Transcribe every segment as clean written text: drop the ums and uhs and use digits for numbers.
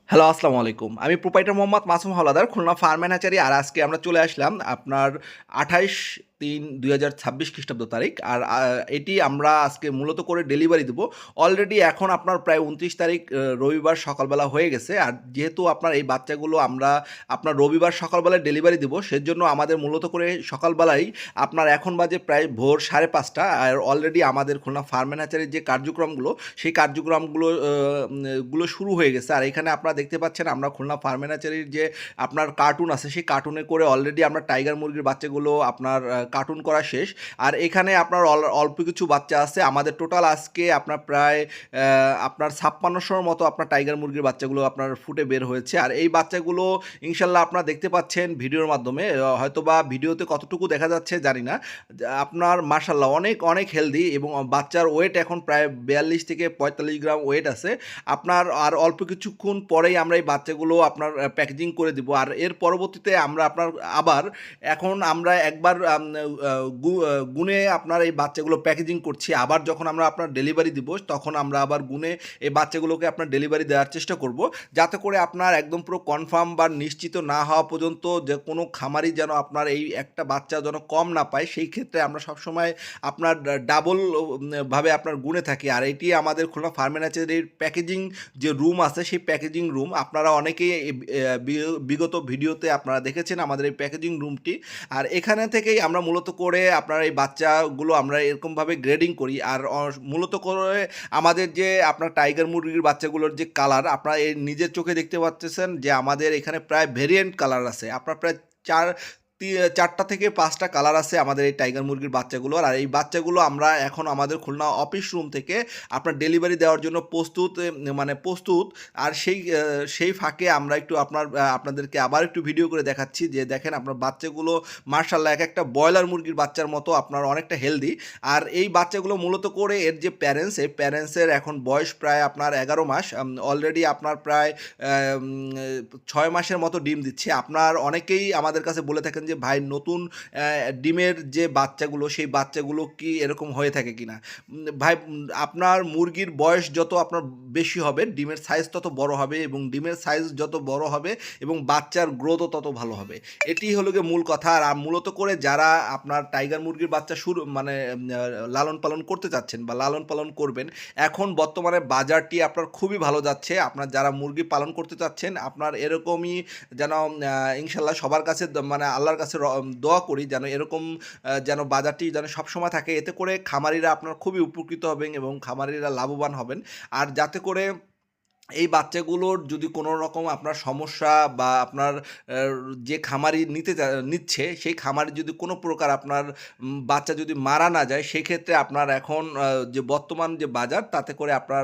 Hello, আসসালামু আলাইকুম। আমি proprietor Mohammad Masum Howlader, Khulna farm and hatchery. আর আজকে আমরা চলে আসলাম আপনার 28/3/2026 খ্রিস্টাব্দ তারিখ। আর এটি আমরা আজকে মূলত করে ডেলিভারি দেবো। অলরেডি এখন আপনার প্রায় 29 তারিখ রবিবার সকালবেলা হয়ে গেছে। আর যেহেতু আপনার এই বাচ্চাগুলো আমরা আপনার রবিবার সকালবেলায় ডেলিভারি দেবো, সেজন্য আমাদের মূলত করে সকালবেলায় আপনার এখন বাজে প্রায় ভোর 5:30। আর অলরেডি আমাদের খুলনা ফার্ম অ্যান্ড হ্যাচারির যে কার্যক্রমগুলো, সেই কার্যক্রমগুলো গুলো শুরু হয়ে গেছে। আর এখানে আপনারা দেখতে পাচ্ছেন আমরা খুলনা ফার্ম অ্যান্ড হ্যাচারির যে আপনার কার্টুন আছে, সেই কার্টুনে করে অলরেডি আমরা টাইগার মুরগির বাচ্চাগুলো আপনার কার্টুন করা শেষ। আর এখানে আপনার অল্প কিছু বাচ্চা আছে। আমাদের টোটাল আজকে আপনার প্রায় আপনার 5600-র মতো আপনার টাইগার মুরগির বাচ্চাগুলো আপনার ফুটে বের হয়েছে। আর এই বাচ্চাগুলো ইনশাল্লাহ আপনারা দেখতে পাচ্ছেন ভিডিওর মাধ্যমে। হয়তোবা ভিডিওতে কতটুকু দেখা যাচ্ছে জানি না। আপনার মাশাল্লাহ অনেক অনেক হেলদি, এবং বাচ্চার ওয়েট এখন প্রায় 42 থেকে 45 গ্রাম ওয়েট আছে আপনার। আর অল্প কিছুক্ষণ পরেই আমরা এই বাচ্চাগুলো আপনার প্যাকেজিং করে দিব। আর এর পরবর্তীতে আমরা আপনার আবার এখন আমরা একবার গুনে আপনার এই বাচ্চাগুলো প্যাকেজিং করছি। আবার যখন আমরা আপনার ডেলিভারি দিব, তখন আমরা আবার গুনে এই বাচ্চাগুলোকে আপনার ডেলিভারি দেওয়ার চেষ্টা করব, যাতে করে আপনার একদম পুরো কনফার্ম বা নিশ্চিত না হওয়া পর্যন্ত যে কোনো খামারি যেন আপনার এই একটা বাচ্চা যেন কম না পায়, সেই ক্ষেত্রে আমরা সবসময় আপনার ডাবল ভাবে আপনার গুনে থাকি। আর এটি আমাদের খুলনা ফার্ম অ্যান্ড হ্যাচারির প্যাকেজিং যে রুম আছে, সেই প্যাকেজিং রুম আপনারা অনেকেই বিগত ভিডিওতে আপনারা দেখেছেন আমাদের এই প্যাকেজিং রুমটি। আর এখানে থেকেই আমরা মূলত করে আপনার এই বাচ্চাগুলো আমরা এরকমভাবে গ্রেডিং করি। আর মূলত করে আমাদের যে আপনার টাইগার মুরগির বাচ্চাগুলোর যে কালার, আপনারা এই নিজের চোখে দেখতে পাচ্ছেন যে আমাদের এখানে প্রায় ভেরিয়েন্ট কালার আছে। আপনার প্রায় চার 4টা থেকে 5টা কালার আছে আমাদের এই টাইগার মুরগির বাচ্চাগুলোর। আর এই বাচ্চাগুলো আমরা এখন আমাদের খুলনা অফিস রুম থেকে আপনার ডেলিভারি দেওয়ার জন্য প্রস্তুত। আর সেই ফাঁকে আমরা একটু আপনাদেরকে আবার একটু ভিডিও করে দেখাচ্ছি যে দেখেন আপনার বাচ্চাগুলো মার্শাল্লাহ এক একটা ব্রয়লার মুরগির বাচ্চার মতো আপনার অনেকটা হেলদি। আর এই বাচ্চাগুলো মূলত করে এর যে প্যারেন্টস, এই প্যারেন্টসের এখন বয়স প্রায় আপনার 11 মাস। অলরেডি আপনার প্রায় 6 মাসের মতো ডিম দিচ্ছে। আপনার অনেকেই আমাদের কাছে বলে থাকেন যে ভাই, নতুন ডিমের যে বাচ্চাগুলো, সেই বাচ্চাগুলো কি এরকম হয়ে থাকে কিনা। ভাই, আপনার মুরগির বয়স যত আপনার বেশি হবে, ডিমের সাইজ তত বড় হবে, এবং ডিমের সাইজ যত বড় হবে এবং বাচ্চার গ্রোথও তত ভালো হবে। এটি হলো গিয়ে মূল কথা। আর মূলত করে যারা আপনার টাইগার মুরগির বাচ্চা লালন পালন করতে চাচ্ছেন বা লালন পালন করবেন, এখন বর্তমানে বাজারটি আপনার খুবই ভালো যাচ্ছে। আপনার যারা মুরগি পালন করতে চাচ্ছেন, আপনার এরকমই যেন ইনশাল্লাহ সবার কাছে আল্লাহর কাছে দোয়া করি যেন এরকম যেন বাজারটি যেন সবসময় থাকে। এতে করে খামারিরা আপনার খুবই উপকৃত হবেন এবং খামারিরা লাভবান হবেন। আর যাতে করে এই বাচ্চাগুলোর যদি কোনো রকম আপনার সমস্যা বা আপনার যে খামারি নিচ্ছে, সেই খামারি যদি কোনো প্রকার আপনার বাচ্চা যদি মারা না যায়, সেক্ষেত্রে আপনার এখন যে বর্তমান যে বাজার, তাতে করে আপনার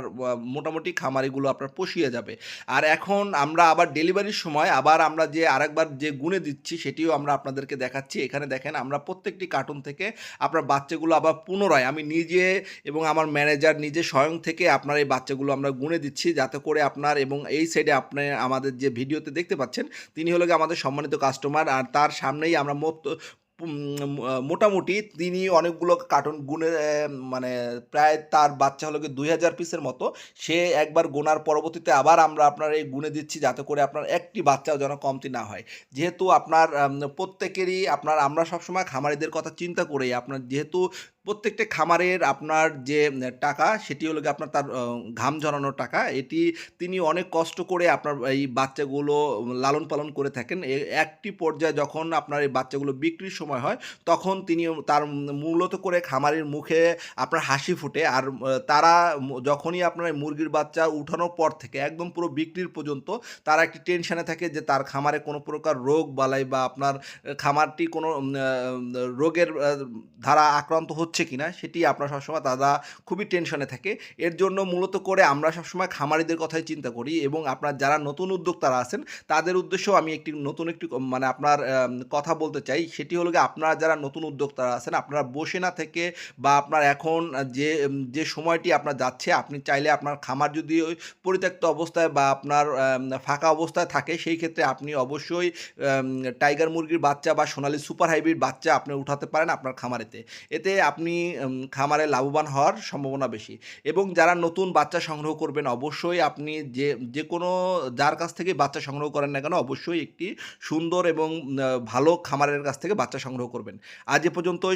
মোটামুটি খামারিগুলো আপনার পুষিয়ে যাবে। আর এখন আমরা আবার ডেলিভারির সময় আবার আমরা যে আরেকবার যে গুণে দিচ্ছি, সেটিও আমরা আপনাদেরকে দেখাচ্ছি। এখানে দেখেন আমরা প্রত্যেকটি কার্টুন থেকে আপনার বাচ্চাগুলো আবার পুনরায় আমি নিজে এবং আমার ম্যানেজার নিজে স্বয়ং থেকে আপনার এই বাচ্চাগুলো আমরা গুণে দিচ্ছি, যাতে করে আপনার, এবং এই সাইডে আপনি আমাদের যে ভিডিওতে দেখতে পাচ্ছেন, তিনি হলো গিয়ে আমাদের সম্মানিত কাস্টমার। আর তার সামনেই আমরা মোটামুটি তিনি অনেকগুলো কার্টুন গুনে প্রায় তার বাচ্চা হলো গিয়ে 2000 পিসের মতো। সে একবার গোনার পরবর্তীতে আবার আমরা আপনার এই গুনে দিচ্ছি, যাতে করে আপনার একটি বাচ্চাও যেন কমতি না হয়। যেহেতু আপনার প্রত্যেকেরই আমরা সবসময় খামারিদের কথা চিন্তা করেই, আপনার যেহেতু প্রত্যেকটা খামারের আপনার যে টাকা, সেটি হলো গিয়ে আপনার তার ঘাম ঝরানোর টাকা। এটি তিনি অনেক কষ্ট করে আপনার এই বাচ্চাগুলো লালন পালন করে থাকেন। একটি পর্যায়ে যখন আপনার এই বাচ্চাগুলো বিক্রির সময় হয়, তখন তিনি তার মূলত করে খামারের মুখে আপনার হাসি ফুটে। আর তারা যখনই আপনার এই মুরগির বাচ্চা উঠানোর পর থেকে একদম পুরো বিক্রির পর্যন্ত তারা একটি টেনশনে থাকে যে তার খামারে কোনো প্রকার রোগ বালাই বা আপনার খামারটি কোনো রোগের ধারা আক্রান্ত হচ্ছে কিনা, সেটি আপনার সবসময় তারা খুবই টেনশনে থাকে। এর জন্য মূলত করে আমরা সবসময় খামারিদের কথাই চিন্তা করি। এবং আপনার যারা নতুন উদ্যোক্তারা আছেন, তাদের উদ্দেশ্যেও আমি একটি আপনার কথা বলতে চাই। সেটি হলো গিয়ে আপনারা যারা নতুন উদ্যোক্তারা আছেন, আপনারা বসে না থেকে বা আপনার এখন যে সময়টি আপনার যাচ্ছে, আপনি চাইলে আপনার খামার যদি ওই পরিত্যক্ত অবস্থায় বা আপনার ফাঁকা অবস্থায় থাকে, সেই ক্ষেত্রে আপনি অবশ্যই টাইগার মুরগির বাচ্চা বা সোনালী সুপার হাইব্রিড বাচ্চা আপনি উঠাতে পারেন আপনার খামারেতে। এতে আপনি আপনি খামারে লাভবান হওয়ার সম্ভাবনা বেশি। এবং যারা নতুন বাচ্চা সংগ্রহ করবেন অবশ্যই আপনি যেকোনো যার কাছ থেকে বাচ্চা সংগ্রহ করেন না কেন অবশ্যই একটি সুন্দর এবং ভালো খামারের কাছ থেকে বাচ্চা সংগ্রহ করবেন। আজ এ পর্যন্তই।